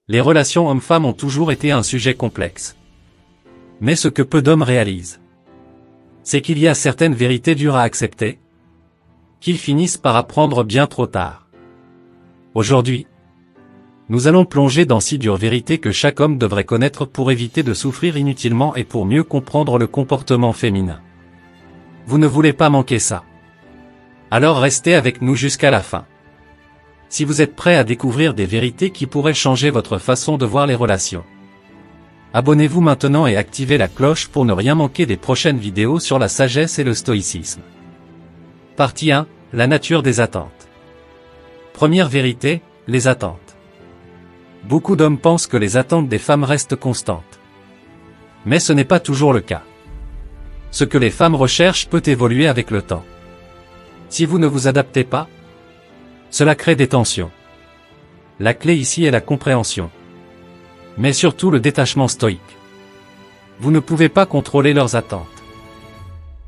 Les relations hommes-femmes ont toujours été un sujet complexe. Mais ce que peu d'hommes réalisent, c'est qu'il y a certaines vérités dures à accepter, qu'ils finissent par apprendre bien trop tard. Aujourd'hui, nous allons plonger dans 6 dures vérités que chaque homme devrait connaître pour éviter de souffrir inutilement et pour mieux comprendre le comportement féminin. Vous ne voulez pas manquer ça. Alors restez avec nous jusqu'à la fin. Si vous êtes prêt à découvrir des vérités qui pourraient changer votre façon de voir les relations, abonnez-vous maintenant et activez la cloche pour ne rien manquer des prochaines vidéos sur la sagesse et le stoïcisme. Partie 1. La nature des attentes. Première vérité, les attentes. Beaucoup d'hommes pensent que les attentes des femmes restent constantes. Mais ce n'est pas toujours le cas. Ce que les femmes recherchent peut évoluer avec le temps. Si vous ne vous adaptez pas, cela crée des tensions. La clé ici est la compréhension. Mais surtout le détachement stoïque. Vous ne pouvez pas contrôler leurs attentes.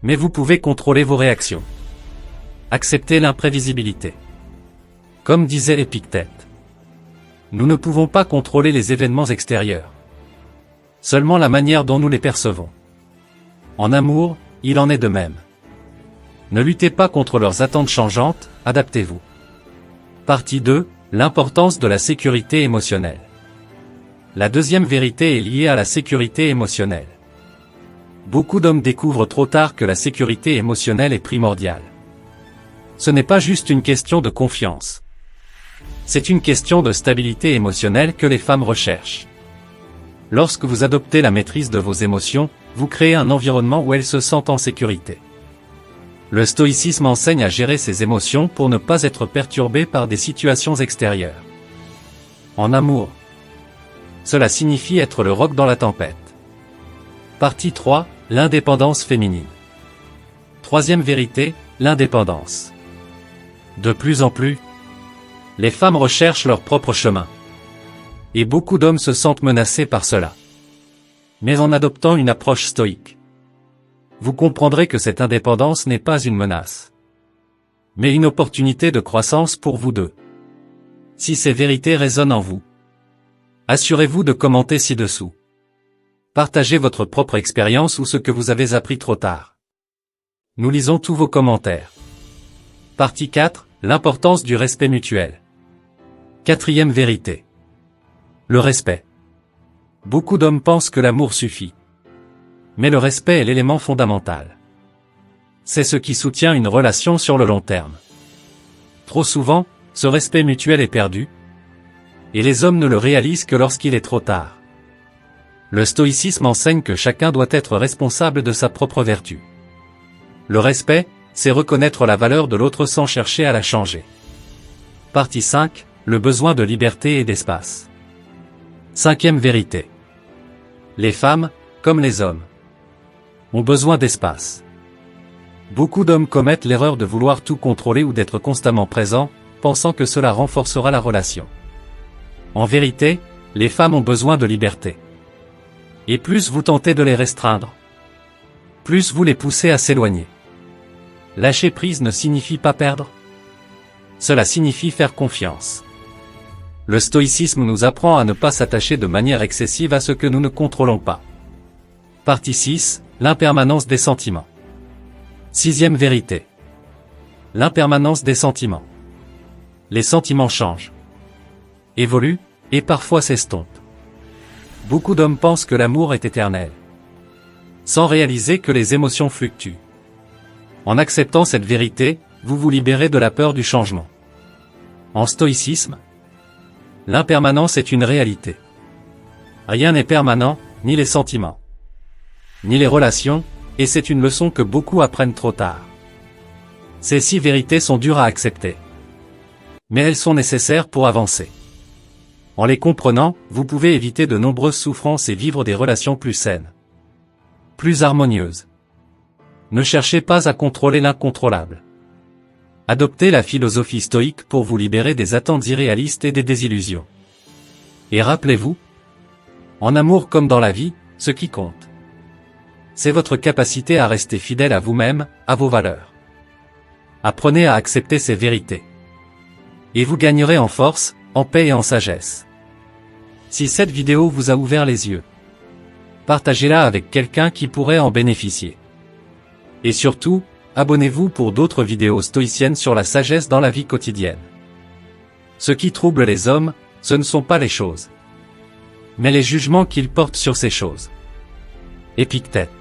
Mais vous pouvez contrôler vos réactions. Acceptez l'imprévisibilité. Comme disait Épictète, nous ne pouvons pas contrôler les événements extérieurs. Seulement la manière dont nous les percevons. En amour, il en est de même. Ne luttez pas contre leurs attentes changeantes, adaptez-vous. Partie 2. L'importance de la sécurité émotionnelle. La deuxième vérité est liée à la sécurité émotionnelle. Beaucoup d'hommes découvrent trop tard que la sécurité émotionnelle est primordiale. Ce n'est pas juste une question de confiance. C'est une question de stabilité émotionnelle que les femmes recherchent. Lorsque vous adoptez la maîtrise de vos émotions, vous créez un environnement où elles se sentent en sécurité. Le stoïcisme enseigne à gérer ses émotions pour ne pas être perturbé par des situations extérieures. En amour, cela signifie être le roc dans la tempête. Partie 3. L'indépendance féminine. Troisième vérité, l'indépendance. De plus en plus, les femmes recherchent leur propre chemin. Et beaucoup d'hommes se sentent menacés par cela. Mais en adoptant une approche stoïque, vous comprendrez que cette indépendance n'est pas une menace, mais une opportunité de croissance pour vous deux. Si ces vérités résonnent en vous, assurez-vous de commenter ci-dessous. Partagez votre propre expérience ou ce que vous avez appris trop tard. Nous lisons tous vos commentaires. Partie 4. L'importance du respect mutuel. Quatrième vérité. Le respect. Beaucoup d'hommes pensent que l'amour suffit. Mais le respect est l'élément fondamental. C'est ce qui soutient une relation sur le long terme. Trop souvent, ce respect mutuel est perdu, et les hommes ne le réalisent que lorsqu'il est trop tard. Le stoïcisme enseigne que chacun doit être responsable de sa propre vertu. Le respect, c'est reconnaître la valeur de l'autre sans chercher à la changer. Partie 5. Le besoin de liberté et d'espace. Cinquième vérité. Les femmes, comme les hommes, ont besoin d'espace. Beaucoup d'hommes commettent l'erreur de vouloir tout contrôler ou d'être constamment présents, pensant que cela renforcera la relation. En vérité, les femmes ont besoin de liberté. Et plus vous tentez de les restreindre, plus vous les poussez à s'éloigner. Lâcher prise ne signifie pas perdre. Cela signifie faire confiance. Le stoïcisme nous apprend à ne pas s'attacher de manière excessive à ce que nous ne contrôlons pas. Partie 6. L'impermanence des sentiments. Sixième vérité. L'impermanence des sentiments. Les sentiments changent, évoluent, et parfois s'estompent. Beaucoup d'hommes pensent que l'amour est éternel, sans réaliser que les émotions fluctuent. En acceptant cette vérité, vous vous libérez de la peur du changement. En stoïcisme, l'impermanence est une réalité. Rien n'est permanent, ni les sentiments, ni les relations, et c'est une leçon que beaucoup apprennent trop tard. Ces 6 vérités sont dures à accepter, mais elles sont nécessaires pour avancer. En les comprenant, vous pouvez éviter de nombreuses souffrances et vivre des relations plus saines, plus harmonieuses. Ne cherchez pas à contrôler l'incontrôlable. Adoptez la philosophie stoïque pour vous libérer des attentes irréalistes et des désillusions. Et rappelez-vous, en amour comme dans la vie, ce qui compte, c'est votre capacité à rester fidèle à vous-même, à vos valeurs. Apprenez à accepter ces vérités. Et vous gagnerez en force, en paix et en sagesse. Si cette vidéo vous a ouvert les yeux, partagez-la avec quelqu'un qui pourrait en bénéficier. Et surtout, abonnez-vous pour d'autres vidéos stoïciennes sur la sagesse dans la vie quotidienne. Ce qui trouble les hommes, ce ne sont pas les choses, mais les jugements qu'ils portent sur ces choses. Épictète.